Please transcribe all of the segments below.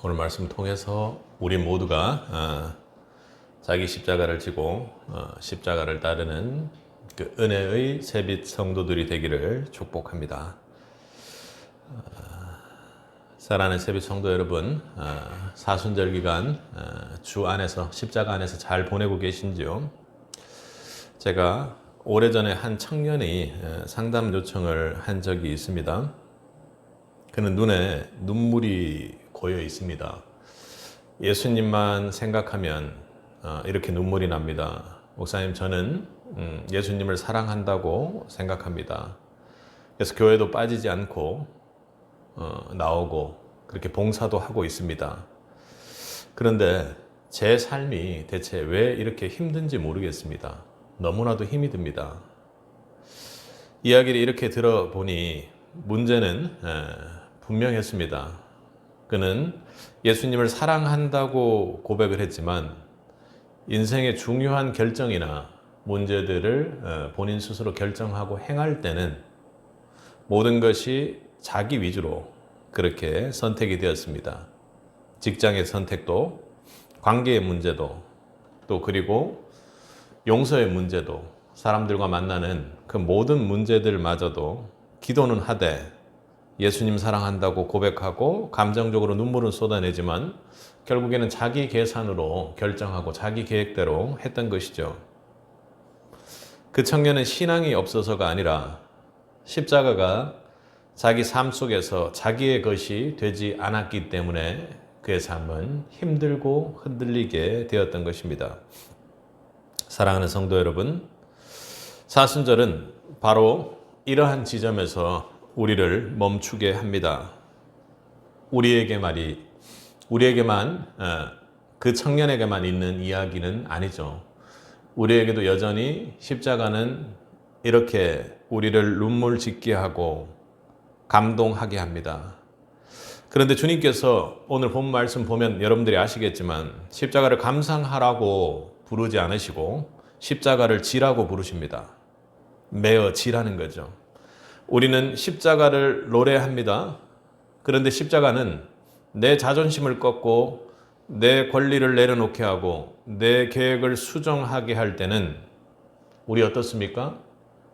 오늘 말씀을 통해서 우리 모두가 자기 십자가를 지고 십자가를 따르는 그 은혜의 세빛 성도들이 되기를 축복합니다. 사랑하는 세빛 성도 여러분, 사순절 기간 주 안에서 십자가 안에서 잘 보내고 계신지요? 제가 오래전에 한 청년이 상담 요청을 한 적이 있습니다. 그는 눈에 눈물이 고여 있습니다. 예수님만 생각하면 이렇게 눈물이 납니다. 목사님, 저는 예수님을 사랑한다고 생각합니다. 그래서 교회도 빠지지 않고 나오고 그렇게 봉사도 하고 있습니다. 그런데 제 삶이 대체 왜 이렇게 힘든지 모르겠습니다. 너무나도 힘이 듭니다. 이야기를 이렇게 들어보니 문제는 분명했습니다. 그는 예수님을 사랑한다고 고백을 했지만 인생의 중요한 결정이나 문제들을 본인 스스로 결정하고 행할 때는 모든 것이 자기 위주로 그렇게 선택이 되었습니다. 직장의 선택도, 관계의 문제도, 또 그리고 용서의 문제도, 사람들과 만나는 그 모든 문제들마저도 기도는 하되 예수님 사랑한다고 고백하고 감정적으로 눈물을 쏟아내지만 결국에는 자기 계산으로 결정하고 자기 계획대로 했던 것이죠. 그 청년은 신앙이 없어서가 아니라 십자가가 자기 삶 속에서 자기의 것이 되지 않았기 때문에 그의 삶은 힘들고 흔들리게 되었던 것입니다. 사랑하는 성도 여러분, 사순절은 바로 이러한 지점에서 우리를 멈추게 합니다. 우리에게만 그 청년에게만 있는 이야기는 아니죠. 우리에게도 여전히 십자가는 이렇게 우리를 눈물 짓게 하고 감동하게 합니다. 그런데 주님께서 오늘 본 말씀 보면 여러분들이 아시겠지만 십자가를 감상하라고 부르지 않으시고 십자가를 지라고 부르십니다. 매어 지라는 거죠. 우리는 십자가를 노래합니다. 그런데 십자가는 내 자존심을 꺾고 내 권리를 내려놓게 하고 내 계획을 수정하게 할 때는 우리 어떻습니까?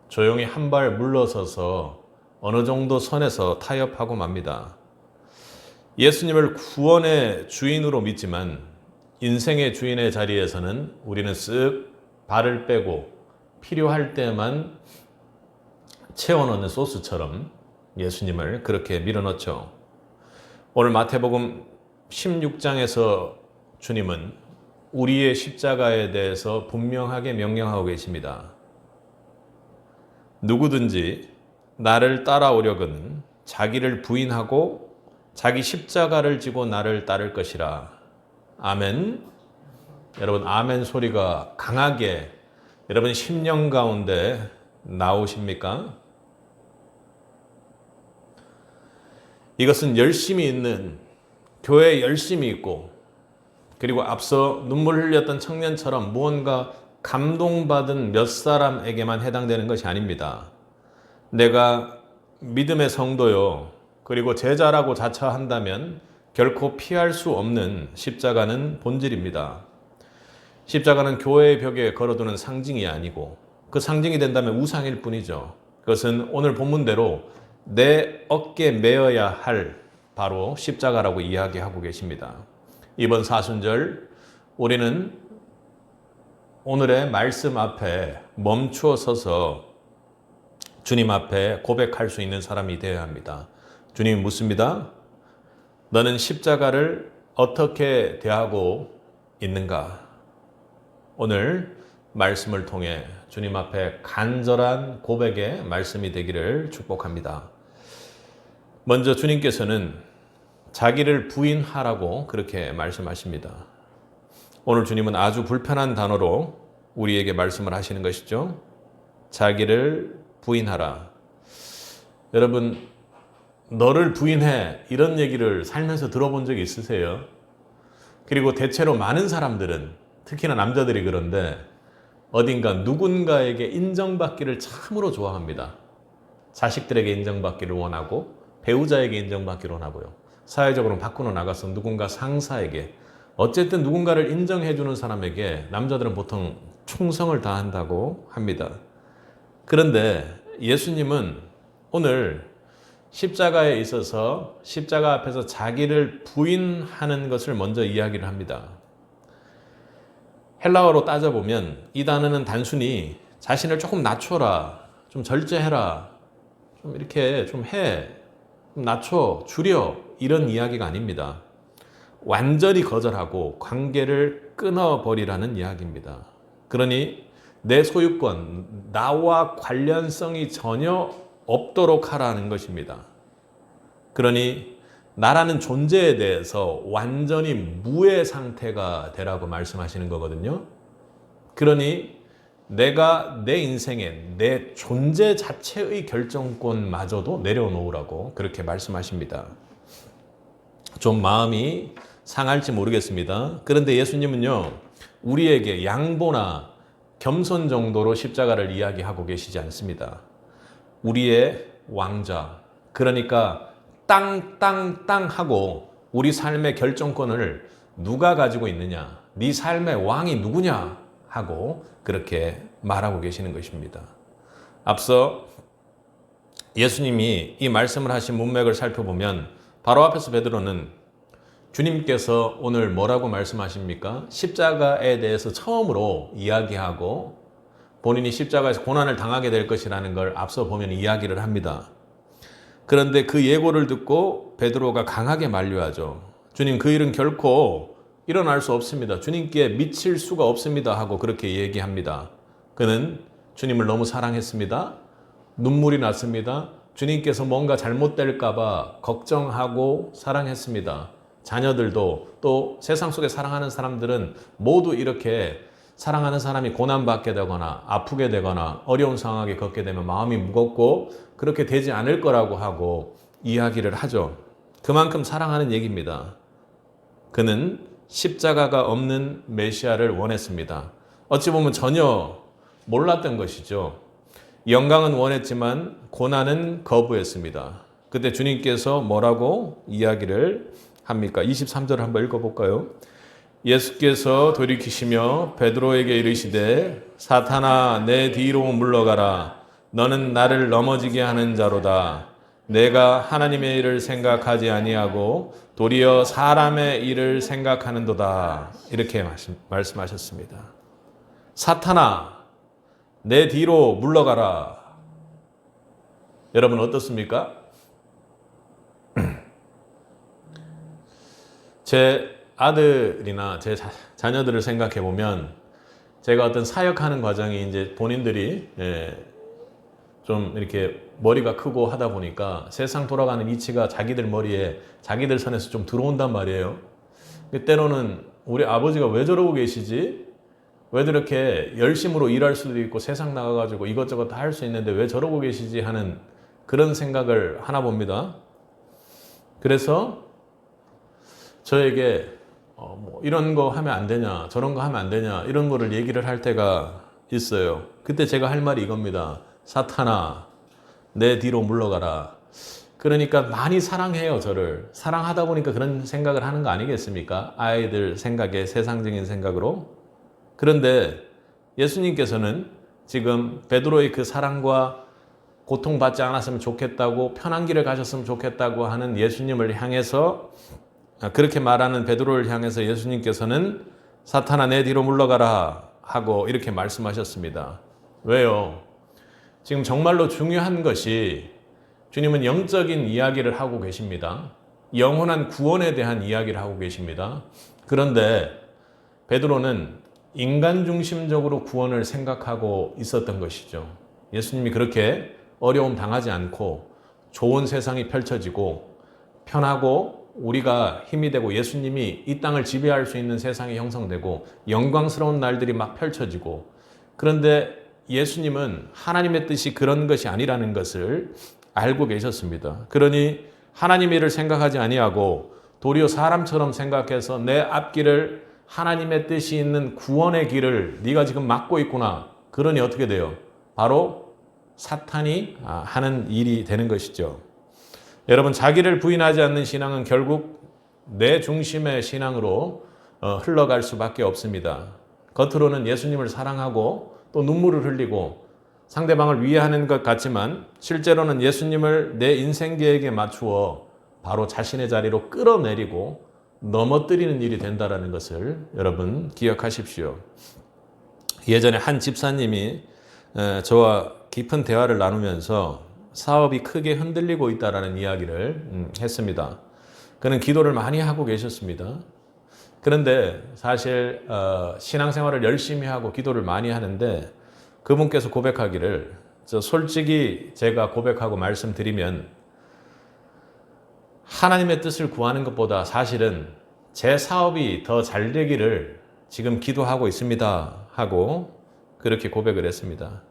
조용히 한 발 물러서서 어느 정도 선에서 타협하고 맙니다. 예수님을 구원의 주인으로 믿지만 인생의 주인의 자리에서는 우리는 쓱 발을 빼고 필요할 때만 채워넣는 소스처럼 예수님을 그렇게 밀어넣죠. 오늘 마태복음 16장에서 주님은 우리의 십자가에 대해서 분명하게 명령하고 계십니다. 누구든지 나를 따라오려거든 자기를 부인하고 자기 십자가를 지고 나를 따를 것이라. 아멘. 여러분, 아멘 소리가 강하게 여러분 심령 가운데 나오십니까? 이것은 열심히 있는, 교회에 열심히 있고 그리고 앞서 눈물 흘렸던 청년처럼 무언가 감동받은 몇 사람에게만 해당되는 것이 아닙니다. 내가 믿음의 성도요 그리고 제자라고 자처한다면 결코 피할 수 없는 십자가는 본질입니다. 십자가는 교회의 벽에 걸어두는 상징이 아니고 그 상징이 된다면 우상일 뿐이죠. 그것은 오늘 본문대로 내 어깨에 메어야 할 바로 십자가라고 이야기하고 계십니다. 이번 사순절 우리는 오늘의 말씀 앞에 멈추어 서서 주님 앞에 고백할 수 있는 사람이 되어야 합니다. 주님이 묻습니다. 너는 십자가를 어떻게 대하고 있는가? 오늘 말씀을 통해 주님 앞에 간절한 고백의 말씀이 되기를 축복합니다. 먼저 주님께서는 자기를 부인하라고 그렇게 말씀하십니다. 오늘 주님은 아주 불편한 단어로 우리에게 말씀을 하시는 것이죠. 자기를 부인하라. 여러분, 너를 부인해 이런 얘기를 살면서 들어본 적이 있으세요? 그리고 대체로 많은 사람들은 특히나 남자들이 그런데 어딘가 누군가에게 인정받기를 참으로 좋아합니다. 자식들에게 인정받기를 원하고 배우자에게 인정받기를 원하고요. 사회적으로 밖으로 나가서 누군가 상사에게 어쨌든 누군가를 인정해 주는 사람에게 남자들은 보통 충성을 다한다고 합니다. 그런데 예수님은 오늘 십자가에 있어서 십자가 앞에서 자기를 부인하는 것을 먼저 이야기를 합니다. 헬라어로 따져보면 이 단어는 단순히 자신을 조금 낮춰라, 좀 절제해라, 좀 이렇게 좀 해, 좀 낮춰, 줄여 이런 이야기가 아닙니다. 완전히 거절하고 관계를 끊어버리라는 이야기입니다. 그러니 내 소유권, 나와 관련성이 전혀 없도록 하라는 것입니다. 그러니 나라는 존재에 대해서 완전히 무의 상태가 되라고 말씀하시는 거거든요. 그러니 내가 내 인생에 내 존재 자체의 결정권마저도 내려놓으라고 그렇게 말씀하십니다. 좀 마음이 상할지 모르겠습니다. 그런데 예수님은요, 우리에게 양보나 겸손 정도로 십자가를 이야기하고 계시지 않습니다. 우리의 왕자, 그러니까 땅 하고 우리 삶의 결정권을 누가 가지고 있느냐, 네 삶의 왕이 누구냐 하고 그렇게 말하고 계시는 것입니다. 앞서 예수님이 이 말씀을 하신 문맥을 살펴보면 바로 앞에서 베드로는 주님께서 오늘 뭐라고 말씀하십니까? 십자가에 대해서 처음으로 이야기하고 본인이 십자가에서 고난을 당하게 될 것이라는 걸 앞서 보면 이야기를 합니다. 그런데 그 예고를 듣고 베드로가 강하게 만류하죠. 주님, 그 일은 결코 일어날 수 없습니다. 주님께 미칠 수가 없습니다 하고 그렇게 얘기합니다. 그는 주님을 너무 사랑했습니다. 눈물이 났습니다. 주님께서 뭔가 잘못될까 봐 걱정하고 사랑했습니다. 자녀들도 또 세상 속에 사랑하는 사람들은 모두 이렇게 사랑하는 사람이 고난받게 되거나 아프게 되거나 어려운 상황에 겪게 되면 마음이 무겁고 그렇게 되지 않을 거라고 하고 이야기를 하죠. 그만큼 사랑하는 얘기입니다. 그는 십자가가 없는 메시아를 원했습니다. 어찌 보면 전혀 몰랐던 것이죠. 영광은 원했지만 고난은 거부했습니다. 그때 주님께서 뭐라고 이야기를 합니까? 23절을 한번 읽어볼까요? 예수께서 돌이키시며 베드로에게 이르시되 사탄아 내 뒤로 물러가라. 너는 나를 넘어지게 하는 자로다. 내가 하나님의 일을 생각하지 아니하고 도리어 사람의 일을 생각하는도다. 이렇게 말씀하셨습니다. 사탄아 내 뒤로 물러가라. 여러분 어떻습니까? 제 아들이나 제 자녀들을 생각해 보면 제가 어떤 사역하는 과정이 이제 본인들이 좀 이렇게 머리가 크고 하다 보니까 세상 돌아가는 이치가 자기들 머리에 자기들 선에서 좀 들어온단 말이에요. 때로는 우리 아버지가 왜 저러고 계시지? 왜 저렇게 열심으로 일할 수도 있고 세상 나가가지고 이것저것 다 할 수 있는데 왜 저러고 계시지 하는 그런 생각을 하나 봅니다. 그래서 저에게 뭐 이런 거 하면 안 되냐, 저런 거 하면 안 되냐 이런 거를 얘기를 할 때가 있어요. 그때 제가 할 말이 이겁니다. 사탄아 내 뒤로 물러가라. 그러니까 많이 사랑해요. 저를 사랑하다 보니까 그런 생각을 하는 거 아니겠습니까? 아이들 생각에 세상적인 생각으로. 그런데 예수님께서는 지금 베드로의 그 사랑과 고통받지 않았으면 좋겠다고 편한 길을 가셨으면 좋겠다고 하는 예수님을 향해서 그렇게 말하는 베드로를 향해서 예수님께서는 사탄아 내 뒤로 물러가라 하고 이렇게 말씀하셨습니다. 왜요? 지금 정말로 중요한 것이 주님은 영적인 이야기를 하고 계십니다. 영원한 구원에 대한 이야기를 하고 계십니다. 그런데 베드로는 인간 중심적으로 구원을 생각하고 있었던 것이죠. 예수님이 그렇게 어려움 당하지 않고 좋은 세상이 펼쳐지고 편하고 우리가 힘이 되고 예수님이 이 땅을 지배할 수 있는 세상이 형성되고 영광스러운 날들이 막 펼쳐지고 그런데 예수님은 하나님의 뜻이 그런 것이 아니라는 것을 알고 계셨습니다. 그러니 하나님의 일을 생각하지 아니하고 도리어 사람처럼 생각해서 내 앞길을 하나님의 뜻이 있는 구원의 길을 네가 지금 막고 있구나. 그러니 어떻게 돼요? 바로 사탄이 하는 일이 되는 것이죠. 여러분, 자기를 부인하지 않는 신앙은 결국 내 중심의 신앙으로 흘러갈 수밖에 없습니다. 겉으로는 예수님을 사랑하고 또 눈물을 흘리고 상대방을 위해하는 것 같지만 실제로는 예수님을 내 인생 계획에 맞추어 바로 자신의 자리로 끌어내리고 넘어뜨리는 일이 된다는 것을 여러분 기억하십시오. 예전에 한 집사님이 저와 깊은 대화를 나누면서 사업이 크게 흔들리고 있다는 이야기를 했습니다. 그는 기도를 많이 하고 계셨습니다. 그런데 사실 신앙생활을 열심히 하고 기도를 많이 하는데 그분께서 고백하기를, 솔직히 제가 고백하고 말씀드리면 하나님의 뜻을 구하는 것보다 사실은 제 사업이 더 잘 되기를 지금 기도하고 있습니다 하고 그렇게 고백을 했습니다.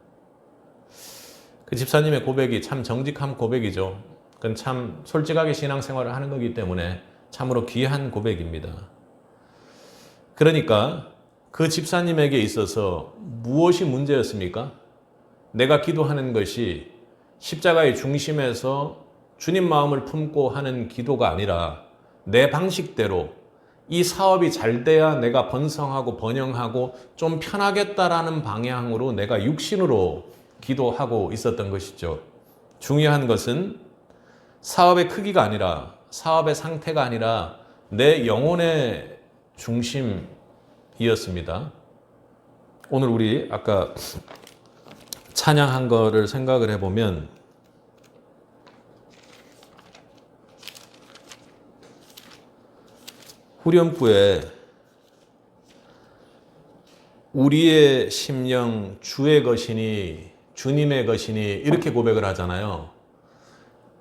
그 집사님의 고백이 참 정직한 고백이죠. 그건 참 솔직하게 신앙생활을 하는 거기 때문에 참으로 귀한 고백입니다. 그러니까 그 집사님에게 있어서 무엇이 문제였습니까? 내가 기도하는 것이 십자가의 중심에서 주님 마음을 품고 하는 기도가 아니라 내 방식대로 이 사업이 잘 돼야 내가 번성하고 번영하고 좀 편하겠다라는 방향으로 내가 육신으로 기도하고 있었던 것이죠. 중요한 것은 사업의 크기가 아니라, 사업의 상태가 아니라 내 영혼의 중심이었습니다. 오늘 우리 아까 찬양한 거를 생각을 해보면 후렴구에 우리의 심령 주의 것이니 주님의 것이니 이렇게 고백을 하잖아요.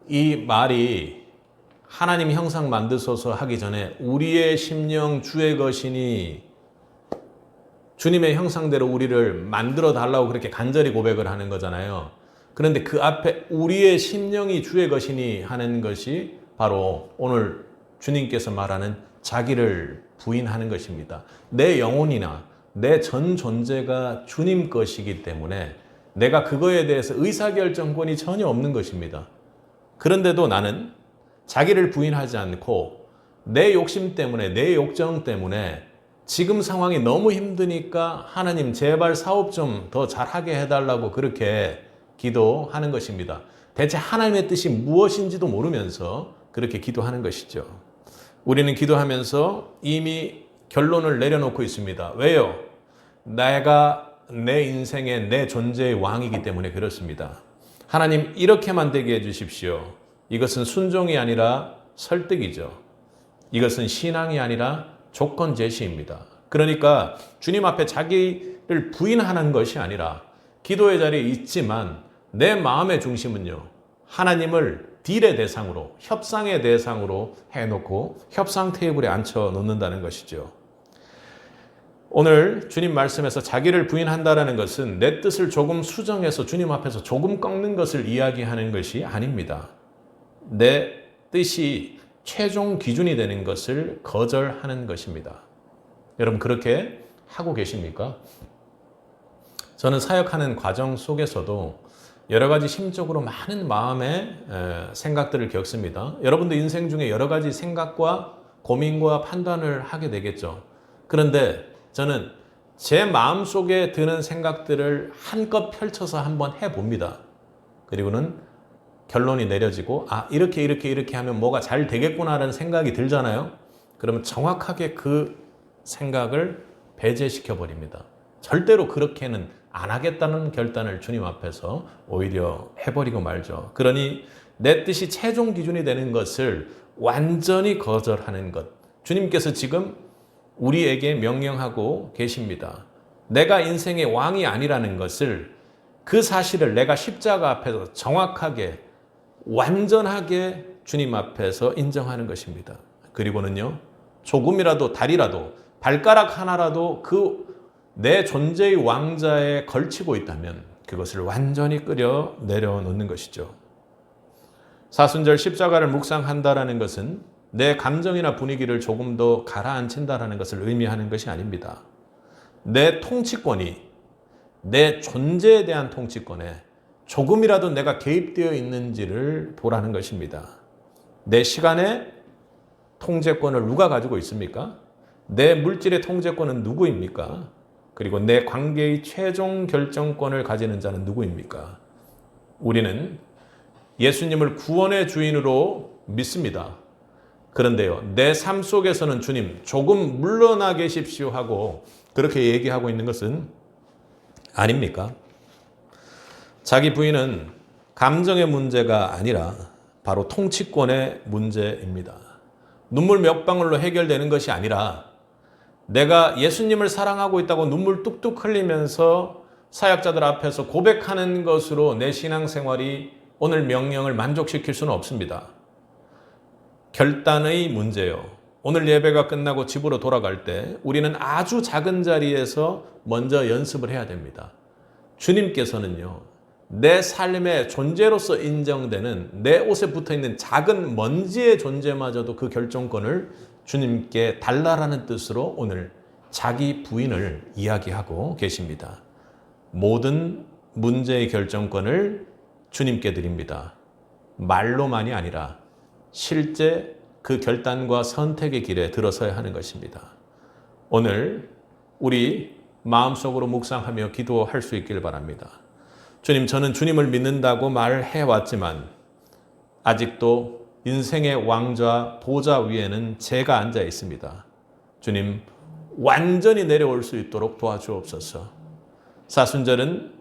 이 말이 하나님 형상 만드소서 하기 전에 우리의 심령 주의 것이니 주님의 형상대로 우리를 만들어 달라고 그렇게 간절히 고백을 하는 거잖아요. 그런데 그 앞에 우리의 심령이 주의 것이니 하는 것이 바로 오늘 주님께서 말하는 자기를 부인하는 것입니다. 내 영혼이나 내 전 존재가 주님 것이기 때문에 내가 그거에 대해서 의사결정권이 전혀 없는 것입니다. 그런데도 나는 자기를 부인하지 않고 내 욕심 때문에, 내 욕정 때문에 지금 상황이 너무 힘드니까 하나님 제발 사업 좀 더 잘하게 해달라고 그렇게 기도하는 것입니다. 대체 하나님의 뜻이 무엇인지도 모르면서 그렇게 기도하는 것이죠. 우리는 기도하면서 이미 결론을 내려놓고 있습니다. 왜요? 내가 내 인생의 내 존재의 왕이기 때문에 그렇습니다. 하나님 이렇게만 되게 해주십시오. 이것은 순종이 아니라 설득이죠. 이것은 신앙이 아니라 조건 제시입니다. 그러니까 주님 앞에 자기를 부인하는 것이 아니라 기도의 자리에 있지만 내 마음의 중심은요, 하나님을 딜의 대상으로, 협상의 대상으로 해놓고 협상 테이블에 앉혀 놓는다는 것이죠. 오늘 주님 말씀에서 자기를 부인한다는 것은 내 뜻을 조금 수정해서 주님 앞에서 조금 꺾는 것을 이야기하는 것이 아닙니다. 내 뜻이 최종 기준이 되는 것을 거절하는 것입니다. 여러분 그렇게 하고 계십니까? 저는 사역하는 과정 속에서도 여러 가지 심적으로 많은 마음의 생각들을 겪습니다. 여러분도 인생 중에 여러 가지 생각과 고민과 판단을 하게 되겠죠. 그런데 저는 제 마음속에 드는 생각들을 한껏 펼쳐서 한번 해봅니다. 그리고는 결론이 내려지고 이렇게 하면 뭐가 잘 되겠구나라는 생각이 들잖아요. 그러면 정확하게 그 생각을 배제시켜 버립니다. 절대로 그렇게는 안 하겠다는 결단을 주님 앞에서 오히려 해버리고 말죠. 그러니 내 뜻이 최종 기준이 되는 것을 완전히 거절하는 것. 주님께서 지금 우리에게 명령하고 계십니다. 내가 인생의 왕이 아니라는 것을, 그 사실을 내가 십자가 앞에서 정확하게 완전하게 주님 앞에서 인정하는 것입니다. 그리고는요, 조금이라도 다리라도 발가락 하나라도 그 내 존재의 왕자에 걸치고 있다면 그것을 완전히 끌어 내려놓는 것이죠. 사순절 십자가를 묵상한다라는 것은 내 감정이나 분위기를 조금 더 가라앉힌다라는 것을 의미하는 것이 아닙니다. 내 통치권이, 내 존재에 대한 통치권에 조금이라도 내가 개입되어 있는지를 보라는 것입니다. 내 시간의 통제권을 누가 가지고 있습니까? 내 물질의 통제권은 누구입니까? 그리고 내 관계의 최종 결정권을 가지는 자는 누구입니까? 우리는 예수님을 구원의 주인으로 믿습니다. 그런데요, 내 삶 속에서는 주님, 조금 물러나 계십시오 하고 그렇게 얘기하고 있는 것은 아닙니까? 자기 부인은 감정의 문제가 아니라 바로 통치권의 문제입니다. 눈물 몇 방울로 해결되는 것이 아니라 내가 예수님을 사랑하고 있다고 눈물 뚝뚝 흘리면서 사역자들 앞에서 고백하는 것으로 내 신앙생활이 오늘 명령을 만족시킬 수는 없습니다. 결단의 문제요. 오늘 예배가 끝나고 집으로 돌아갈 때 우리는 아주 작은 자리에서 먼저 연습을 해야 됩니다. 주님께서는요, 내 삶의 존재로서 인정되는 내 옷에 붙어있는 작은 먼지의 존재마저도 그 결정권을 주님께 달라라는 뜻으로 오늘 자기 부인을 이야기하고 계십니다. 모든 문제의 결정권을 주님께 드립니다. 말로만이 아니라 실제 그 결단과 선택의 길에 들어서야 하는 것입니다. 오늘 우리 마음속으로 묵상하며 기도할 수 있길 바랍니다. 주님, 저는 주님을 믿는다고 말해왔지만 아직도 인생의 왕좌 보좌 위에는 제가 앉아 있습니다. 주님, 완전히 내려올 수 있도록 도와주옵소서. 사순절은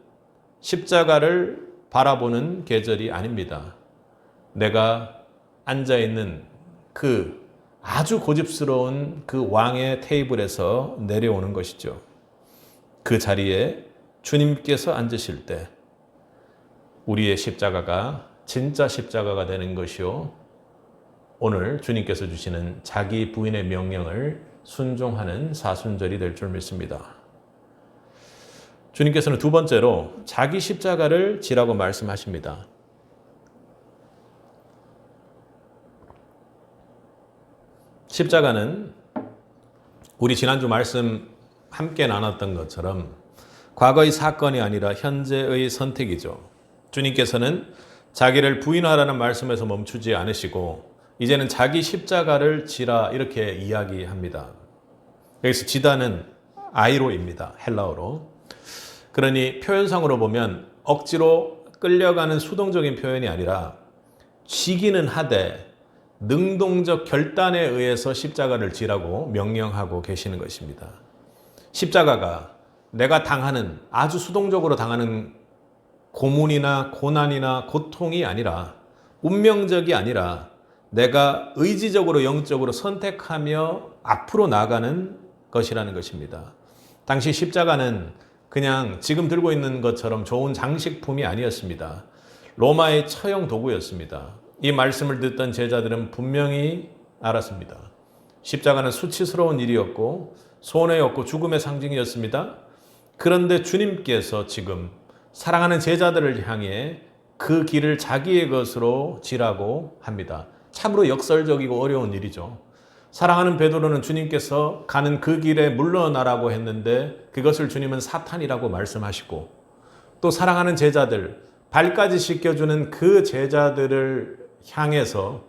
십자가를 바라보는 계절이 아닙니다. 내가 앉아있는 그 아주 고집스러운 그 왕의 테이블에서 내려오는 것이죠. 그 자리에 주님께서 앉으실 때 우리의 십자가가 진짜 십자가가 되는 것이요, 오늘 주님께서 주시는 자기 부인의 명령을 순종하는 사순절이 될 줄 믿습니다. 주님께서는 두 번째로 자기 십자가를 지라고 말씀하십니다. 십자가는 우리 지난주 말씀 함께 나눴던 것처럼 과거의 사건이 아니라 현재의 선택이죠. 주님께서는 자기를 부인하라는 말씀에서 멈추지 않으시고 이제는 자기 십자가를 지라 이렇게 이야기합니다. 여기서 지다는 아이로입니다. 헬라어로. 그러니 표현상으로 보면 억지로 끌려가는 수동적인 표현이 아니라 지기는 하되 능동적 결단에 의해서 십자가를 지라고 명령하고 계시는 것입니다. 십자가가 내가 당하는, 아주 수동적으로 당하는 고문이나 고난이나 고통이 아니라, 운명적이 아니라 내가 의지적으로 영적으로 선택하며 앞으로 나가는 것이라는 것입니다. 당시 십자가는 그냥 지금 들고 있는 것처럼 좋은 장식품이 아니었습니다. 로마의 처형 도구였습니다. 이 말씀을 듣던 제자들은 분명히 알았습니다. 십자가는 수치스러운 일이었고 손해였고 죽음의 상징이었습니다. 그런데 주님께서 지금 사랑하는 제자들을 향해 그 길을 자기의 것으로 지라고 합니다. 참으로 역설적이고 어려운 일이죠. 사랑하는 베드로는 주님께서 가는 그 길에 물러나라고 했는데 그것을 주님은 사탄이라고 말씀하시고, 또 사랑하는 제자들, 발까지 씻겨주는 그 제자들을 향해서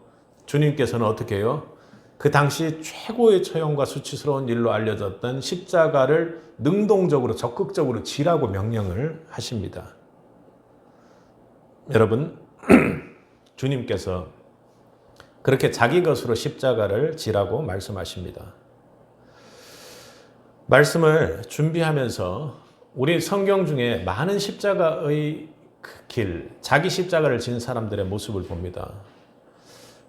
주님께서는 어떻게 해요? 그 당시 최고의 처형과 수치스러운 일로 알려졌던 십자가를 능동적으로 적극적으로 지라고 명령을 하십니다. 여러분, 주님께서 그렇게 자기 것으로 십자가를 지라고 말씀하십니다. 말씀을 준비하면서 우리 성경 중에 많은 십자가의 그 길, 자기 십자가를 진 사람들의 모습을 봅니다.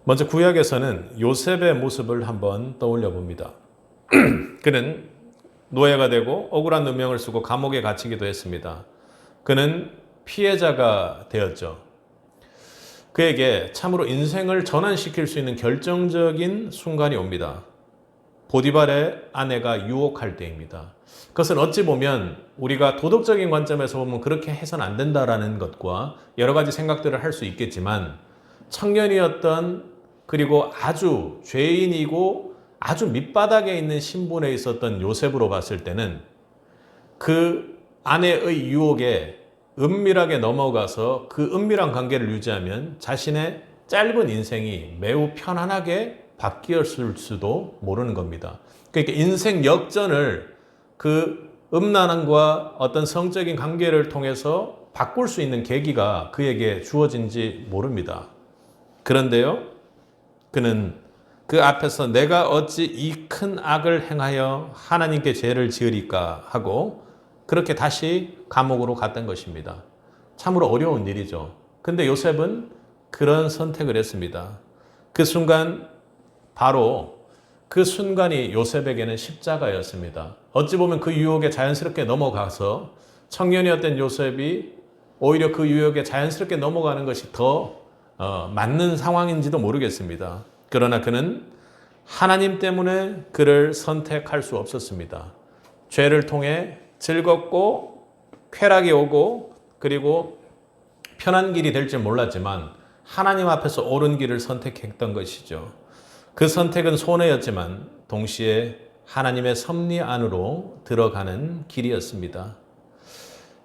먼저 구약에서는 요셉의 모습을 한번 떠올려 봅니다. 그는 노예가 되고 억울한 누명을 쓰고 감옥에 갇히기도 했습니다. 그는 피해자가 되었죠. 그에게 참으로 인생을 전환시킬 수 있는 결정적인 순간이 옵니다. 보디발의 아내가 유혹할 때입니다. 그것은 어찌 보면 우리가 도덕적인 관점에서 보면 그렇게 해서는 안 된다라는 것과 여러 가지 생각들을 할 수 있겠지만, 청년이었던, 그리고 아주 죄인이고 아주 밑바닥에 있는 신분에 있었던 요셉으로 봤을 때는 그 아내의 유혹에 은밀하게 넘어가서 그 은밀한 관계를 유지하면 자신의 짧은 인생이 매우 편안하게 바뀌었을 수도 모르는 겁니다. 그러니까 인생 역전을 그 음란함과 어떤 성적인 관계를 통해서 바꿀 수 있는 계기가 그에게 주어진지 모릅니다. 그런데요, 그는 그 앞에서 내가 어찌 이 큰 악을 행하여 하나님께 죄를 지으리까 하고 그렇게 다시 감옥으로 갔던 것입니다. 참으로 어려운 일이죠. 근데 요셉은 그런 선택을 했습니다. 그 순간, 바로 그 순간이 요셉에게는 십자가였습니다. 어찌 보면 그 유혹에 자연스럽게 넘어가서 청년이었던 요셉이 오히려 그 유혹에 자연스럽게 넘어가는 것이 더 맞는 상황인지도 모르겠습니다. 그러나 그는 하나님 때문에 그를 선택할 수 없었습니다. 죄를 통해 즐겁고 쾌락이 오고 그리고 편한 길이 될지 몰랐지만 하나님 앞에서 옳은 길을 선택했던 것이죠. 그 선택은 손해였지만 동시에 하나님의 섭리 안으로 들어가는 길이었습니다.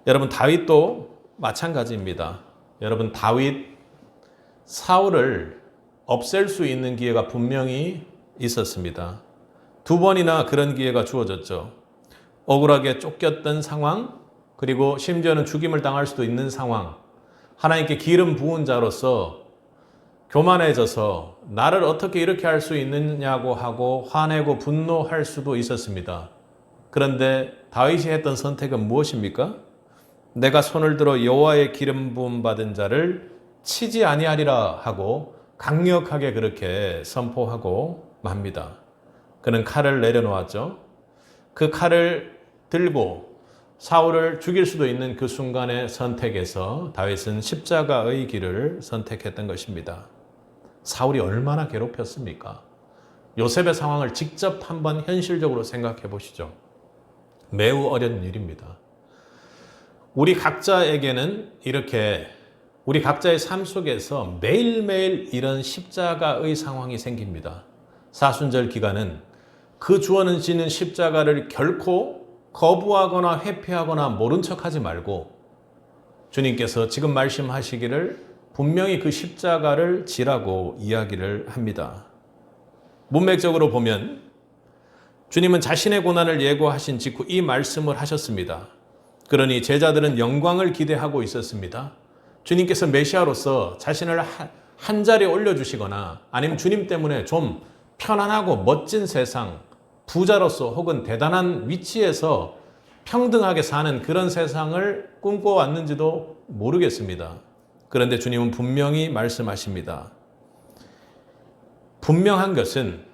여러분, 다윗도 마찬가지입니다. 여러분, 다윗 사울을 없앨 수 있는 기회가 분명히 있었습니다. 2번이나 그런 기회가 주어졌죠. 억울하게 쫓겼던 상황, 그리고 심지어는 죽임을 당할 수도 있는 상황, 하나님께 기름 부은 자로서 교만해져서 나를 어떻게 이렇게 할 수 있느냐고 하고 화내고 분노할 수도 있었습니다. 그런데 다윗이 했던 선택은 무엇입니까? 내가 손을 들어 여호와의 기름 부음 받은 자를 치지 아니하리라 하고 강력하게 그렇게 선포하고 맙니다. 그는 칼을 내려놓았죠. 그 칼을 들고 사울을 죽일 수도 있는 그 순간의 선택에서 다윗은 십자가의 길을 선택했던 것입니다. 사울이 얼마나 괴롭혔습니까? 요셉의 상황을 직접 한번 현실적으로 생각해 보시죠. 매우 어려운 일입니다. 우리 각자에게는 이렇게 우리 각자의 삶 속에서 매일매일 이런 십자가의 상황이 생깁니다. 사순절 기간은 그 주어지는 십자가를 결코 거부하거나 회피하거나 모른 척하지 말고 주님께서 지금 말씀하시기를 분명히 그 십자가를 지라고 이야기를 합니다. 문맥적으로 보면 주님은 자신의 고난을 예고하신 직후 이 말씀을 하셨습니다. 그러니 제자들은 영광을 기대하고 있었습니다. 주님께서 메시아로서 자신을 한 자리에 올려주시거나 아니면 주님 때문에 좀 편안하고 멋진 세상, 부자로서 혹은 대단한 위치에서 평등하게 사는 그런 세상을 꿈꿔왔는지도 모르겠습니다. 그런데 주님은 분명히 말씀하십니다. 분명한 것은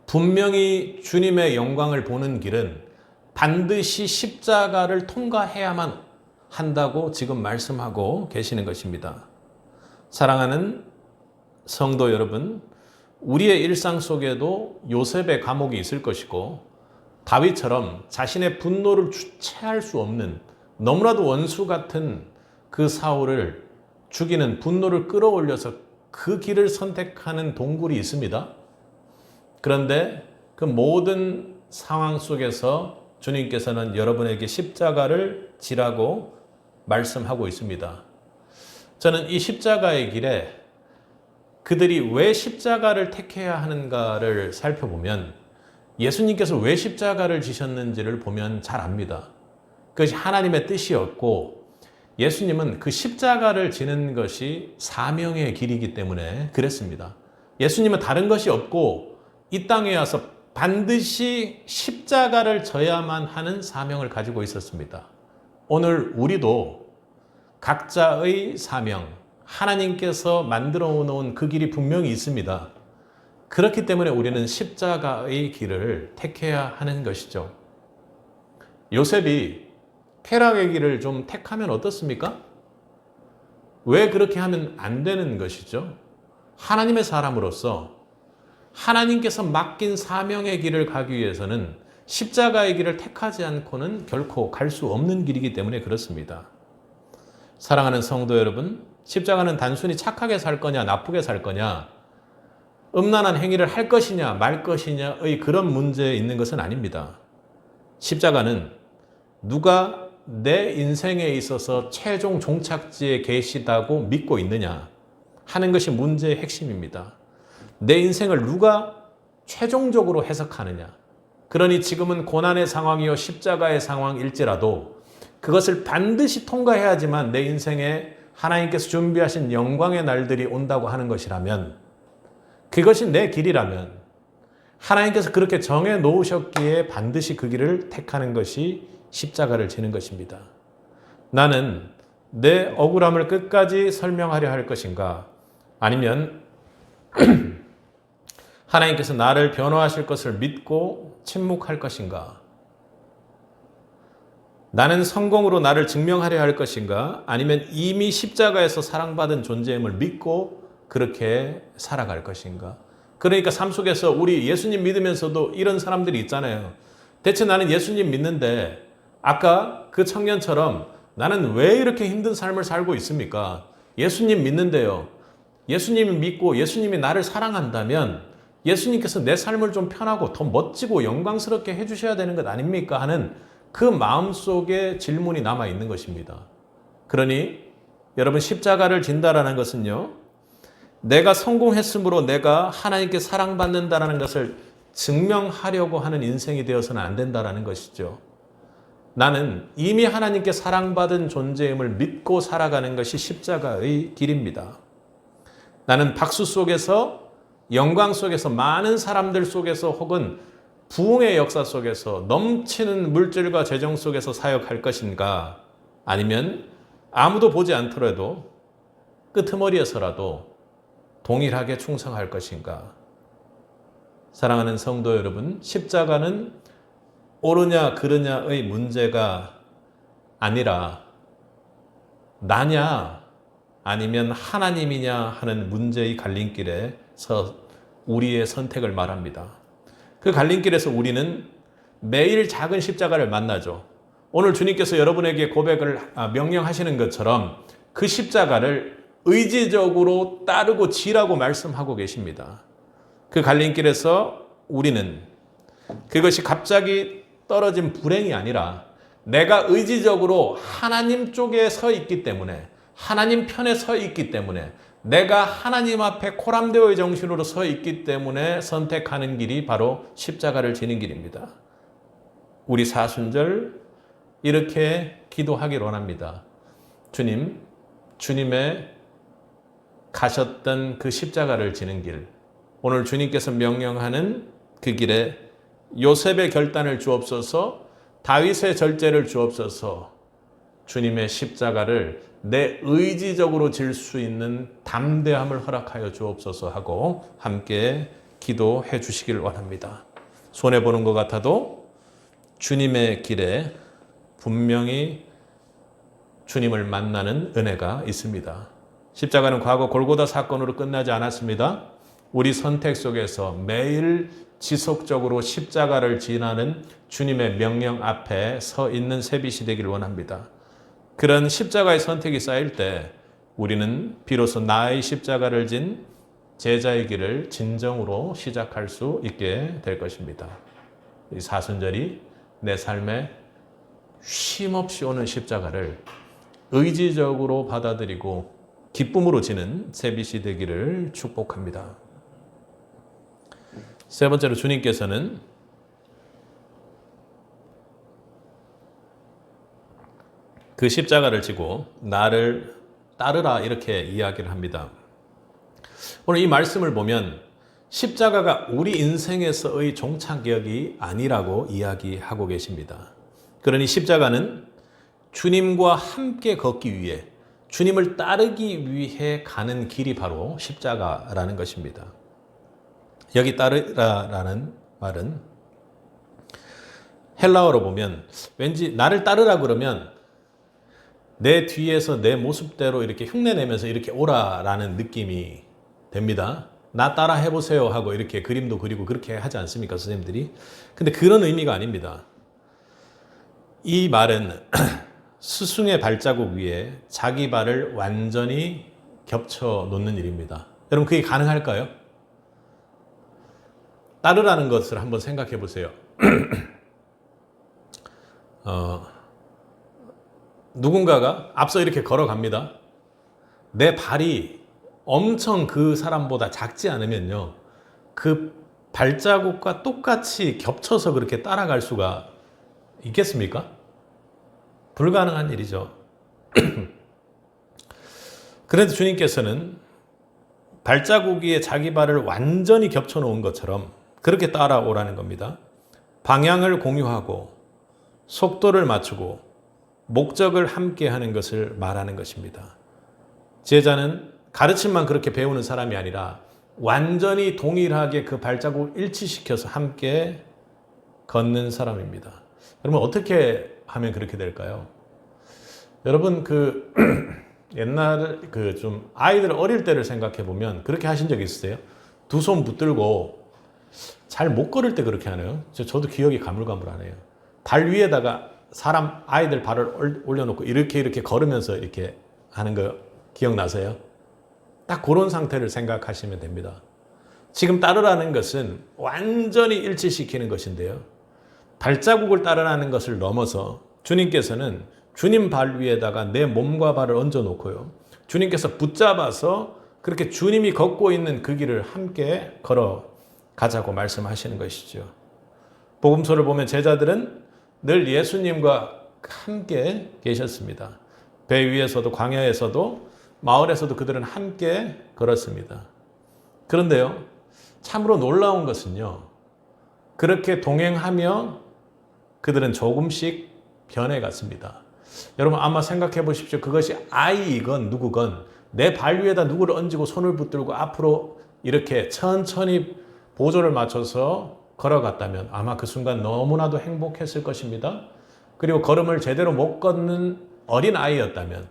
분명히 주님의 영광을 보는 길은 반드시 십자가를 통과해야만 한다고 지금 말씀하고 계시는 것입니다. 사랑하는 성도 여러분, 우리의 일상 속에도 요셉의 감옥이 있을 것이고 다윗처럼 자신의 분노를 주체할 수 없는 너무나도 원수 같은 그 사울을 죽이는 분노를 끌어올려서 그 길을 선택하는 동굴이 있습니다. 그런데 그 모든 상황 속에서 주님께서는 여러분에게 십자가를 지라고 말씀하고 있습니다. 저는 이 십자가의 길에 그들이 왜 십자가를 택해야 하는가를 살펴보면 예수님께서 왜 십자가를 지셨는지를 보면 잘 압니다. 그것이 하나님의 뜻이었고 예수님은 그 십자가를 지는 것이 사명의 길이기 때문에 그랬습니다. 예수님은 다른 것이 없고 이 땅에 와서 반드시 십자가를 져야만 하는 사명을 가지고 있었습니다. 오늘 우리도 각자의 사명, 하나님께서 만들어 놓은 그 길이 분명히 있습니다. 그렇기 때문에 우리는 십자가의 길을 택해야 하는 것이죠. 요셉이 쾌락의 길을 좀 택하면 어떻습니까? 왜 그렇게 하면 안 되는 것이죠? 하나님의 사람으로서 하나님께서 맡긴 사명의 길을 가기 위해서는 십자가의 길을 택하지 않고는 결코 갈 수 없는 길이기 때문에 그렇습니다. 사랑하는 성도 여러분, 십자가는 단순히 착하게 살 거냐, 나쁘게 살 거냐, 음란한 행위를 할 것이냐, 말 것이냐의 그런 문제에 있는 것은 아닙니다. 십자가는 누가 내 인생에 있어서 최종 종착지에 계시다고 믿고 있느냐, 하는 것이 문제의 핵심입니다. 내 인생을 누가 최종적으로 해석하느냐. 그러니 지금은 고난의 상황이요 십자가의 상황일지라도 그것을 반드시 통과해야지만 내 인생에 하나님께서 준비하신 영광의 날들이 온다고 하는 것이라면, 그것이 내 길이라면 하나님께서 그렇게 정해 놓으셨기에 반드시 그 길을 택하는 것이 십자가를 지는 것입니다. 나는 내 억울함을 끝까지 설명하려 할 것인가, 아니면 하나님께서 나를 변호하실 것을 믿고 침묵할 것인가? 나는 성공으로 나를 증명하려 할 것인가? 아니면 이미 십자가에서 사랑받은 존재임을 믿고 그렇게 살아갈 것인가? 그러니까 삶 속에서 우리 예수님 믿으면서도 이런 사람들이 있잖아요. 대체 나는 예수님 믿는데 아까 그 청년처럼 나는 왜 이렇게 힘든 삶을 살고 있습니까? 예수님 믿는데요. 예수님을 믿고 예수님이 나를 사랑한다면 예수님께서 내 삶을 좀 편하고 더 멋지고 영광스럽게 해주셔야 되는 것 아닙니까? 하는 그 마음속에 질문이 남아 있는 것입니다. 그러니 여러분, 십자가를 진다라는 것은요, 내가 성공했으므로 내가 하나님께 사랑받는다라는 것을 증명하려고 하는 인생이 되어서는 안 된다라는 것이죠. 나는 이미 하나님께 사랑받은 존재임을 믿고 살아가는 것이 십자가의 길입니다. 나는 박수 속에서, 영광 속에서, 많은 사람들 속에서, 혹은 부흥의 역사 속에서, 넘치는 물질과 재정 속에서 사역할 것인가, 아니면 아무도 보지 않더라도 끄트머리에서라도 동일하게 충성할 것인가. 사랑하는 성도 여러분, 십자가는 옳으냐 그르냐의 문제가 아니라 나냐 아니면 하나님이냐 하는 문제의 갈림길에서 우리의 선택을 말합니다. 그 갈림길에서 우리는 매일 작은 십자가를 만나죠. 오늘 주님께서 여러분에게 명령하시는 것처럼 그 십자가를 의지적으로 따르고 지라고 말씀하고 계십니다. 그 갈림길에서 우리는 그것이 갑자기 떨어진 불행이 아니라 내가 의지적으로 하나님 쪽에 서 있기 때문에, 하나님 편에 서 있기 때문에, 내가 하나님 앞에 코람데오의 정신으로 서 있기 때문에 선택하는 길이 바로 십자가를 지는 길입니다. 우리 사순절 이렇게 기도하기를 원합니다. 주님, 주님의 가셨던 그 십자가를 지는 길, 오늘 주님께서 명령하는 그 길에 요셉의 결단을 주옵소서, 다윗의 절제를 주옵소서, 주님의 십자가를 내 의지적으로 질 수 있는 담대함을 허락하여 주옵소서 하고 함께 기도해 주시길 원합니다. 손해보는 것 같아도 주님의 길에 분명히 주님을 만나는 은혜가 있습니다. 십자가는 과거 골고다 사건으로 끝나지 않았습니다. 우리 선택 속에서 매일 지속적으로 십자가를 지나는 주님의 명령 앞에 서 있는 새빛이 되기를 원합니다. 그런 십자가의 선택이 쌓일 때 우리는 비로소 나의 십자가를 진 제자의 길을 진정으로 시작할 수 있게 될 것입니다. 이 사순절이 내 삶에 쉼없이 오는 십자가를 의지적으로 받아들이고 기쁨으로 지는 새빛이 되기를 축복합니다. 세 번째로, 주님께서는 그 십자가를 지고 나를 따르라 이렇게 이야기를 합니다. 오늘 이 말씀을 보면 십자가가 우리 인생에서의 종착역이 아니라고 이야기하고 계십니다. 그러니 십자가는 주님과 함께 걷기 위해, 주님을 따르기 위해 가는 길이 바로 십자가라는 것입니다. 여기 따르라라는 말은 헬라어로 보면 왠지 나를 따르라 그러면 내 뒤에서 내 모습대로 이렇게 흉내내면서 이렇게 오라라는 느낌이 됩니다. 나 따라 해보세요 하고 이렇게 그림도 그리고 그렇게 하지 않습니까, 선생님들이? 근데 그런 의미가 아닙니다. 이 말은 스승의 발자국 위에 자기 발을 완전히 겹쳐 놓는 일입니다. 여러분, 그게 가능할까요? 따르라는 것을 한번 생각해 보세요. 누군가가 앞서 이렇게 걸어갑니다. 내 발이 엄청 그 사람보다 작지 않으면요, 그 발자국과 똑같이 겹쳐서 그렇게 따라갈 수가 있겠습니까? 불가능한 일이죠. 그래도 주님께서는 발자국 위에 자기 발을 완전히 겹쳐 놓은 것처럼 그렇게 따라오라는 겁니다. 방향을 공유하고 속도를 맞추고 목적을 함께 하는 것을 말하는 것입니다. 제자는 가르침만 그렇게 배우는 사람이 아니라 완전히 동일하게 그 발자국을 일치시켜서 함께 걷는 사람입니다. 여러분, 어떻게 하면 그렇게 될까요? 여러분, 옛날 좀 아이들 어릴 때를 생각해 보면 그렇게 하신 적 있으세요? 두 손 붙들고 잘 못 걸을 때 그렇게 하네요. 저도 기억이 가물가물하네요. 발 위에다가 아이들 발을 올려놓고 이렇게 걸으면서 이렇게 하는 거 기억나세요? 딱 그런 상태를 생각하시면 됩니다. 지금 따르라는 것은 완전히 일치시키는 것인데요. 발자국을 따르라는 것을 넘어서 주님께서는 주님 발 위에다가 내 몸과 발을 얹어 놓고요, 주님께서 붙잡아서 그렇게 주님이 걷고 있는 그 길을 함께 걸어가자고 말씀하시는 것이죠. 복음서를 보면 제자들은 늘 예수님과 함께 계셨습니다. 배 위에서도 광야에서도 마을에서도 그들은 함께 걸었습니다. 그런데요, 참으로 놀라운 것은요, 그렇게 동행하며 그들은 조금씩 변해갔습니다. 여러분, 아마 생각해 보십시오. 그것이 아이이건 누구건 내 발 위에다 누구를 얹고 손을 붙들고 앞으로 이렇게 천천히 보조를 맞춰서 걸어갔다면 아마 그 순간 너무나도 행복했을 것입니다. 그리고 걸음을 제대로 못 걷는 어린 아이였다면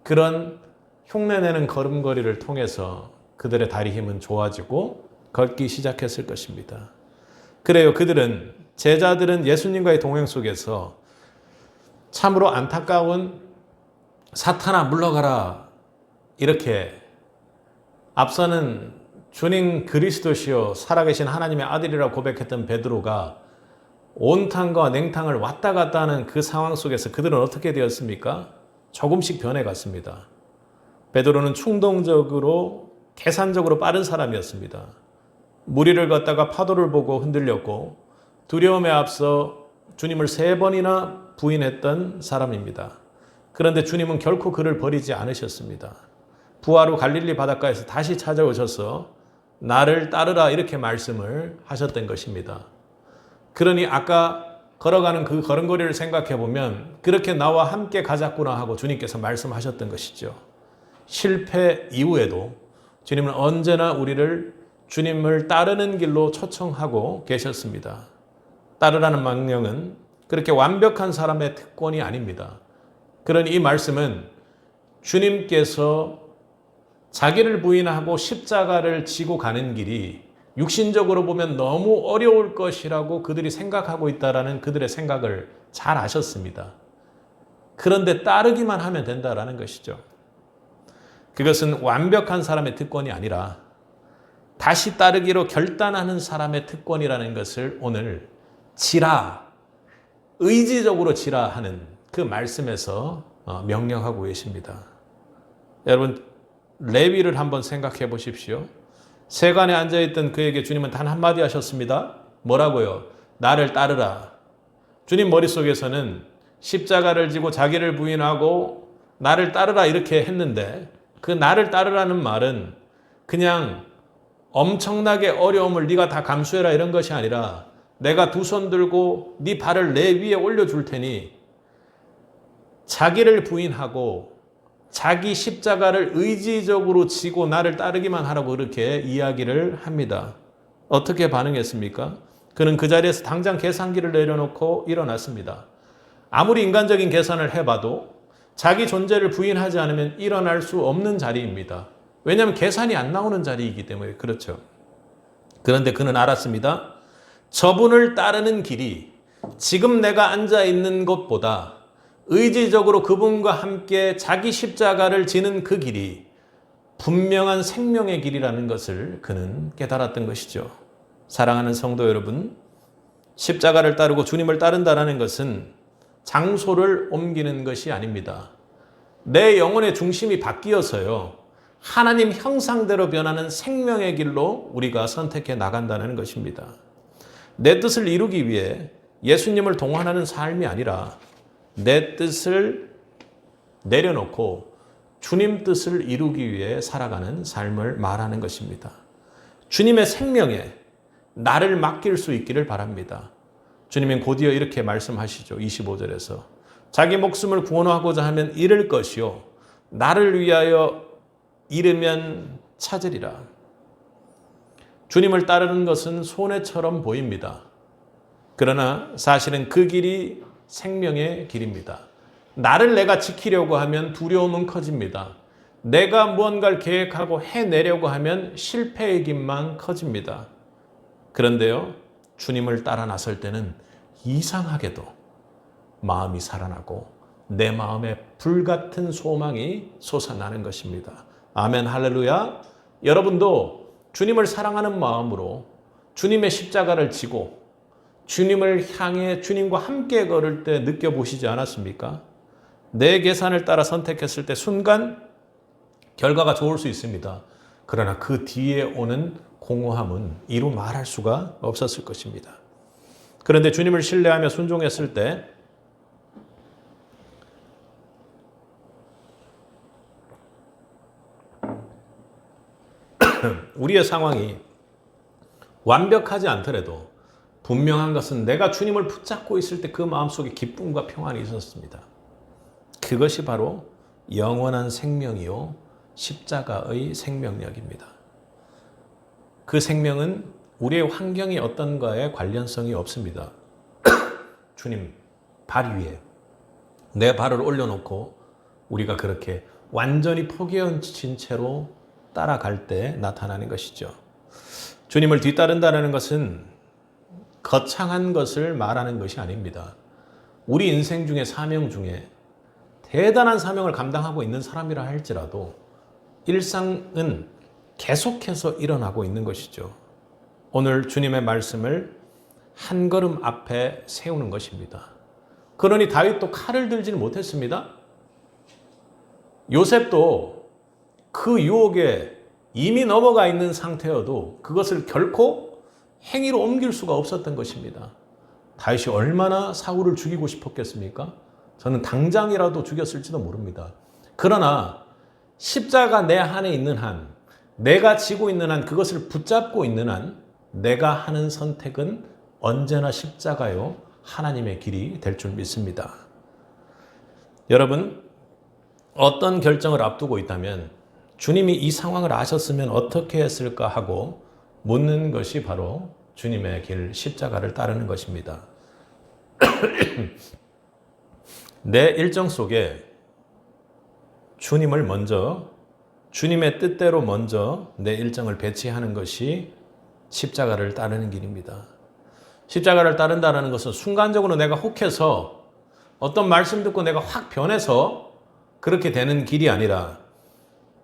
그런 흉내내는 걸음걸이를 통해서 그들의 다리 힘은 좋아지고 걷기 시작했을 것입니다. 그래요, 제자들은 예수님과의 동행 속에서 참으로 안타까운 사탄아 물러가라, 이렇게 앞서는 주님 그리스도시요 살아계신 하나님의 아들이라고 고백했던 베드로가 온탕과 냉탕을 왔다 갔다 하는 그 상황 속에서 그들은 어떻게 되었습니까? 조금씩 변해갔습니다. 베드로는 충동적으로 계산적으로 빠른 사람이었습니다. 무리를 걷다가 파도를 보고 흔들렸고 두려움에 앞서 주님을 3번이나 부인했던 사람입니다. 그런데 주님은 결코 그를 버리지 않으셨습니다. 부활 후 갈릴리 바닷가에서 다시 찾아오셔서 나를 따르라, 이렇게 말씀을 하셨던 것입니다. 그러니 아까 걸어가는 그 걸음걸이를 생각해 보면 그렇게 나와 함께 가자꾸나 하고 주님께서 말씀하셨던 것이죠. 실패 이후에도 주님은 언제나 우리를 주님을 따르는 길로 초청하고 계셨습니다. 따르라는 명령은 그렇게 완벽한 사람의 특권이 아닙니다. 그러니 이 말씀은 주님께서 자기를 부인하고 십자가를 지고 가는 길이 육신적으로 보면 너무 어려울 것이라고 그들이 생각하고 있다라는 그들의 생각을 잘 아셨습니다. 그런데 따르기만 하면 된다라는 것이죠. 그것은 완벽한 사람의 특권이 아니라 다시 따르기로 결단하는 사람의 특권이라는 것을 오늘 의지적으로 지라 하는 그 말씀에서 명령하고 계십니다. 여러분, 레위를 한번 생각해 보십시오. 세관에 앉아있던 그에게 주님은 단 한마디 하셨습니다. 뭐라고요? 나를 따르라. 주님 머릿속에서는 십자가를 지고 자기를 부인하고 나를 따르라 이렇게 했는데, 그 나를 따르라는 말은 그냥 엄청나게 어려움을 네가 다 감수해라 이런 것이 아니라 내가 두 손 들고 네 발을 내 위에 올려줄 테니 자기를 부인하고 자기 십자가를 의지적으로 지고 나를 따르기만 하라고 그렇게 이야기를 합니다. 어떻게 반응했습니까? 그는 그 자리에서 당장 계산기를 내려놓고 일어났습니다. 아무리 인간적인 계산을 해봐도 자기 존재를 부인하지 않으면 일어날 수 없는 자리입니다. 왜냐하면 계산이 안 나오는 자리이기 때문에 그렇죠. 그런데 그는 알았습니다. 저분을 따르는 길이 지금 내가 앉아있는 것보다 의지적으로 그분과 함께 자기 십자가를 지는 그 길이 분명한 생명의 길이라는 것을 그는 깨달았던 것이죠. 사랑하는 성도 여러분, 십자가를 따르고 주님을 따른다는 것은 장소를 옮기는 것이 아닙니다. 내 영혼의 중심이 바뀌어서요, 하나님 형상대로 변하는 생명의 길로 우리가 선택해 나간다는 것입니다. 내 뜻을 이루기 위해 예수님을 동원하는 삶이 아니라 내 뜻을 내려놓고 주님 뜻을 이루기 위해 살아가는 삶을 말하는 것입니다. 주님의 생명에 나를 맡길 수 있기를 바랍니다. 주님은 곧이어 이렇게 말씀하시죠. 25절에서 자기 목숨을 구원하고자 하면 잃을 것이요 나를 위하여 잃으면 찾으리라. 주님을 따르는 것은 손해처럼 보입니다. 그러나 사실은 그 길이 생명의 길입니다. 나를 내가 지키려고 하면 두려움은 커집니다. 내가 무언가를 계획하고 해내려고 하면 실패의 길만 커집니다. 그런데요, 주님을 따라 나설 때는 이상하게도 마음이 살아나고 내 마음에 불같은 소망이 솟아나는 것입니다. 아멘, 할렐루야. 여러분도 주님을 사랑하는 마음으로 주님의 십자가를 지고 주님을 향해 주님과 함께 걸을 때 느껴보시지 않았습니까? 내 계산을 따라 선택했을 때 순간 결과가 좋을 수 있습니다. 그러나 그 뒤에 오는 공허함은 이루 말할 수가 없었을 것입니다. 그런데 주님을 신뢰하며 순종했을 때 우리의 상황이 완벽하지 않더라도 분명한 것은 내가 주님을 붙잡고 있을 때 그 마음속에 기쁨과 평안이 있었습니다. 그것이 바로 영원한 생명이요 십자가의 생명력입니다. 그 생명은 우리의 환경이 어떤가에 관련성이 없습니다. 주님 발 위에 내 발을 올려놓고 우리가 그렇게 완전히 포기해진 채로 따라갈 때 나타나는 것이죠. 주님을 뒤따른다는 것은 거창한 것을 말하는 것이 아닙니다. 우리 인생 중에 사명 중에 대단한 사명을 감당하고 있는 사람이라 할지라도 일상은 계속해서 일어나고 있는 것이죠. 오늘 주님의 말씀을 한 걸음 앞에 세우는 것입니다. 그러니 다윗도 칼을 들지는 못했습니다. 요셉도 그 유혹에 이미 넘어가 있는 상태여도 그것을 결코 행위로 옮길 수가 없었던 것입니다. 다윗이 얼마나 사울을 죽이고 싶었겠습니까? 저는 당장이라도 죽였을지도 모릅니다. 그러나 십자가 내 안에 있는 한, 내가 지고 있는 한, 그것을 붙잡고 있는 한 내가 하는 선택은 언제나 십자가요 하나님의 길이 될 줄 믿습니다. 여러분, 어떤 결정을 앞두고 있다면 주님이 이 상황을 아셨으면 어떻게 했을까 하고 묻는 것이 바로 주님의 길 십자가를 따르는 것입니다. 내 일정 속에 주님을 먼저, 주님의 뜻대로 먼저 내 일정을 배치하는 것이 십자가를 따르는 길입니다. 십자가를 따른다는 것은 순간적으로 내가 혹해서 어떤 말씀 듣고 내가 확 변해서 그렇게 되는 길이 아니라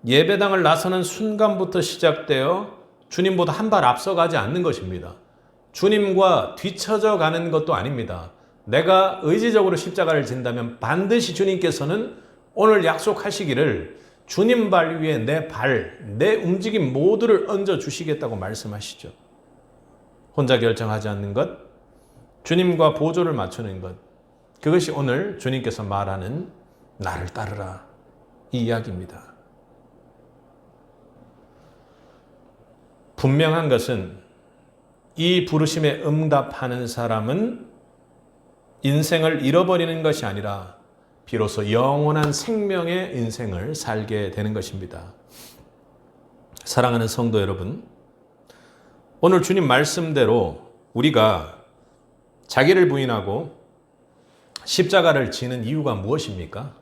예배당을 나서는 순간부터 시작되어 주님보다 한 발 앞서가지 않는 것입니다. 주님과 뒤처져 가는 것도 아닙니다. 내가 의지적으로 십자가를 진다면 반드시 주님께서는 오늘 약속하시기를 주님 발 위에 내 발, 내 움직임 모두를 얹어 주시겠다고 말씀하시죠. 혼자 결정하지 않는 것, 주님과 보조를 맞추는 것, 그것이 오늘 주님께서 말하는 나를 따르라 이 이야기입니다. 분명한 것은 이 부르심에 응답하는 사람은 인생을 잃어버리는 것이 아니라 비로소 영원한 생명의 인생을 살게 되는 것입니다. 사랑하는 성도 여러분, 오늘 주님 말씀대로 우리가 자기를 부인하고 십자가를 지는 이유가 무엇입니까?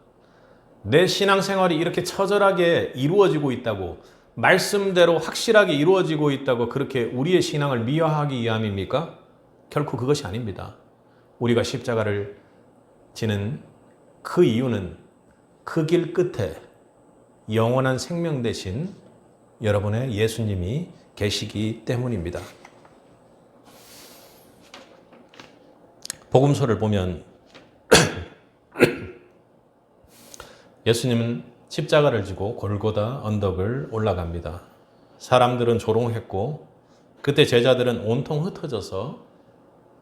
내 신앙생활이 이렇게 처절하게 이루어지고 있다고, 말씀대로 확실하게 이루어지고 있다고 그렇게 우리의 신앙을 미화하기 위함입니까? 결코 그것이 아닙니다. 우리가 십자가를 지는 그 이유는 그 길 끝에 영원한 생명 대신 여러분의 예수님이 계시기 때문입니다. 복음서를 보면 예수님은 십자가를 지고 골고다 언덕을 올라갑니다. 사람들은 조롱했고 그때 제자들은 온통 흩어져서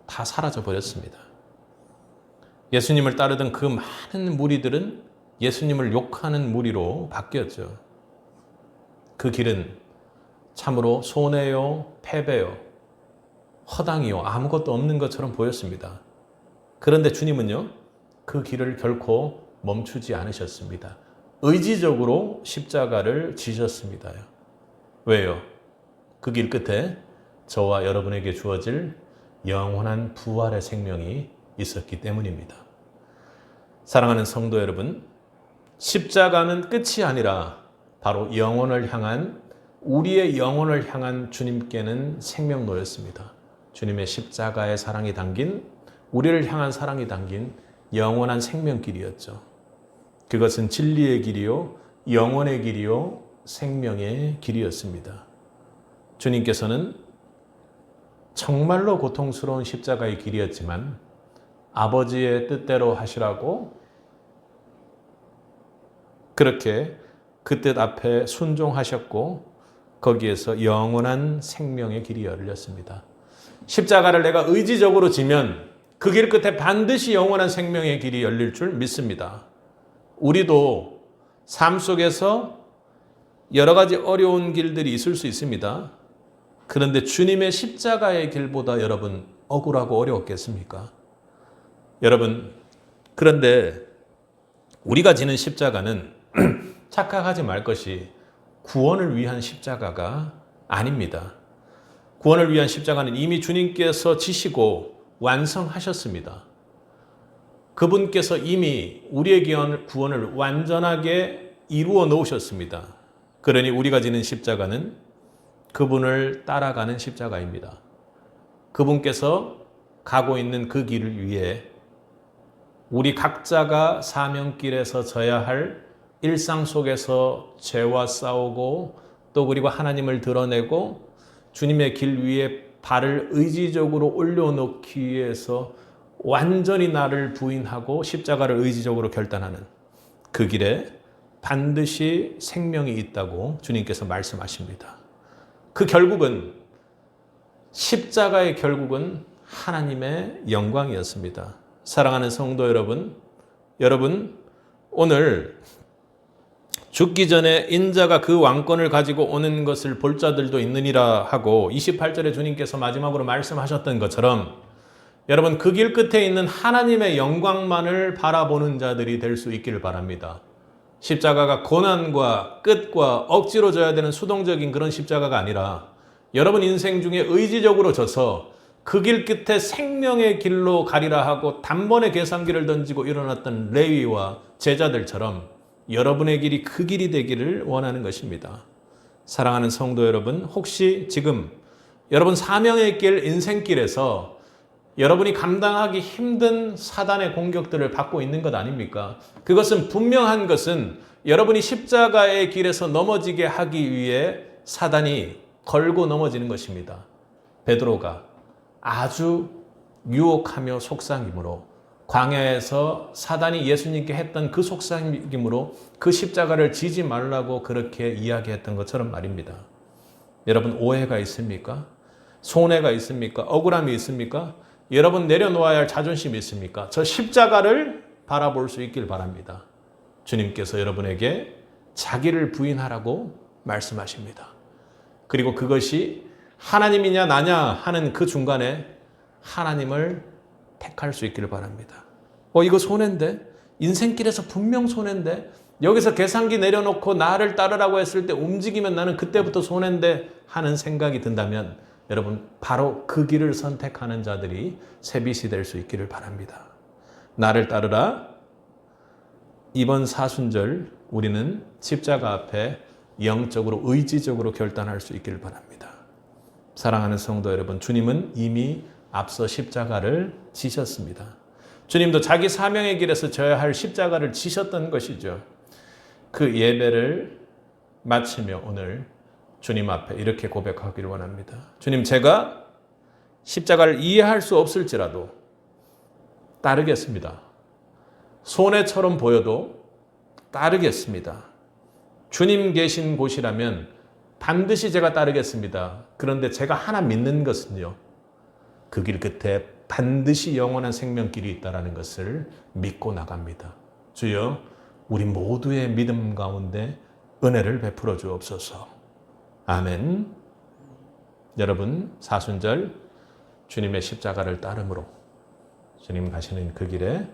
다 사라져 버렸습니다. 예수님을 따르던 그 많은 무리들은 예수님을 욕하는 무리로 바뀌었죠. 그 길은 참으로 손해요, 패배요, 허당이요, 아무것도 없는 것처럼 보였습니다. 그런데 주님은요, 그 길을 결코 멈추지 않으셨습니다. 의지적으로 십자가를 지셨습니다. 왜요? 그 길 끝에 저와 여러분에게 주어질 영원한 부활의 생명이 있었기 때문입니다. 사랑하는 성도 여러분, 십자가는 끝이 아니라 바로 영혼을 향한, 우리의 영혼을 향한 주님께는 생명로였습니다. 주님의 십자가의 사랑이 담긴, 우리를 향한 사랑이 담긴 영원한 생명길이었죠. 그것은 진리의 길이요, 영원의 길이요, 생명의 길이었습니다. 주님께서는 정말로 고통스러운 십자가의 길이었지만 아버지의 뜻대로 하시라고 그렇게 그 뜻 앞에 순종하셨고 거기에서 영원한 생명의 길이 열렸습니다. 십자가를 내가 의지적으로 지면 그 길 끝에 반드시 영원한 생명의 길이 열릴 줄 믿습니다. 우리도 삶 속에서 여러 가지 어려운 길들이 있을 수 있습니다. 그런데 주님의 십자가의 길보다 여러분 억울하고 어려웠겠습니까? 여러분, 그런데 우리가 지는 십자가는 착각하지 말 것이 구원을 위한 십자가가 아닙니다. 구원을 위한 십자가는 이미 주님께서 지시고 완성하셨습니다. 그분께서 이미 우리의 구원을 완전하게 이루어 놓으셨습니다. 그러니 우리가 지는 십자가는 그분을 따라가는 십자가입니다. 그분께서 가고 있는 그 길을 위해 우리 각자가 사명길에서 져야 할 일상 속에서 죄와 싸우고 또 그리고 하나님을 드러내고 주님의 길 위에 발을 의지적으로 올려놓기 위해서 완전히 나를 부인하고 십자가를 의지적으로 결단하는 그 길에 반드시 생명이 있다고 주님께서 말씀하십니다. 그 결국은, 십자가의 결국은 하나님의 영광이었습니다. 사랑하는 성도 여러분, 오늘 죽기 전에 인자가 그 왕권을 가지고 오는 것을 볼 자들도 있느니라 하고 28절에 주님께서 마지막으로 말씀하셨던 것처럼 여러분 그 길 끝에 있는 하나님의 영광만을 바라보는 자들이 될 수 있기를 바랍니다. 십자가가 고난과 끝과 억지로 져야 되는 수동적인 그런 십자가가 아니라 여러분 인생 중에 의지적으로 져서 그 길 끝에 생명의 길로 가리라 하고 단번에 계산기를 던지고 일어났던 레위와 제자들처럼 여러분의 길이 그 길이 되기를 원하는 것입니다. 사랑하는 성도 여러분, 혹시 지금 여러분 사명의 길, 인생길에서 여러분이 감당하기 힘든 사단의 공격들을 받고 있는 것 아닙니까? 그것은 분명한 것은 여러분이 십자가의 길에서 넘어지게 하기 위해 사단이 걸고 넘어지는 것입니다. 베드로가 아주 유혹하며 속삭임으로 광야에서 사단이 예수님께 했던 그 속삭임으로 그 십자가를 지지 말라고 그렇게 이야기했던 것처럼 말입니다. 여러분 오해가 있습니까? 손해가 있습니까? 억울함이 있습니까? 여러분 내려놓아야 할 자존심이 있습니까? 저 십자가를 바라볼 수 있길 바랍니다. 주님께서 여러분에게 자기를 부인하라고 말씀하십니다. 그리고 그것이 하나님이냐 나냐 하는 그 중간에 하나님을 택할 수 있기를 바랍니다. 이거 손해인데? 인생길에서 분명 손해인데? 여기서 계산기 내려놓고 나를 따르라고 했을 때 움직이면 나는 그때부터 손해인데 하는 생각이 든다면 여러분 바로 그 길을 선택하는 자들이 셋빗이 될 수 있기를 바랍니다. 나를 따르라. 이번 사순절 우리는 십자가 앞에 영적으로 의지적으로 결단할 수 있기를 바랍니다. 사랑하는 성도 여러분, 주님은 이미 앞서 십자가를 지셨습니다. 주님도 자기 사명의 길에서 져야 할 십자가를 지셨던 것이죠. 그 예배를 마치며 오늘 주님 앞에 이렇게 고백하기를 원합니다. 주님, 제가 십자가를 이해할 수 없을지라도 따르겠습니다. 손해처럼 보여도 따르겠습니다. 주님 계신 곳이라면 반드시 제가 따르겠습니다. 그런데 제가 하나 믿는 것은요. 그 길 끝에 반드시 영원한 생명길이 있다는 것을 믿고 나갑니다. 주여, 우리 모두의 믿음 가운데 은혜를 베풀어 주옵소서. 아멘. 여러분, 사순절 주님의 십자가를 따름으로 주님 가시는 그 길에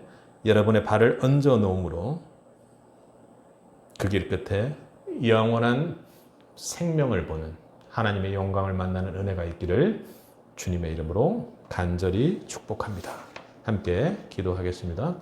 여러분의 발을 얹어 놓음으로 그 길 끝에 영원한 생명을 보는 하나님의 영광을 만나는 은혜가 있기를 주님의 이름으로 간절히 축복합니다. 함께 기도하겠습니다.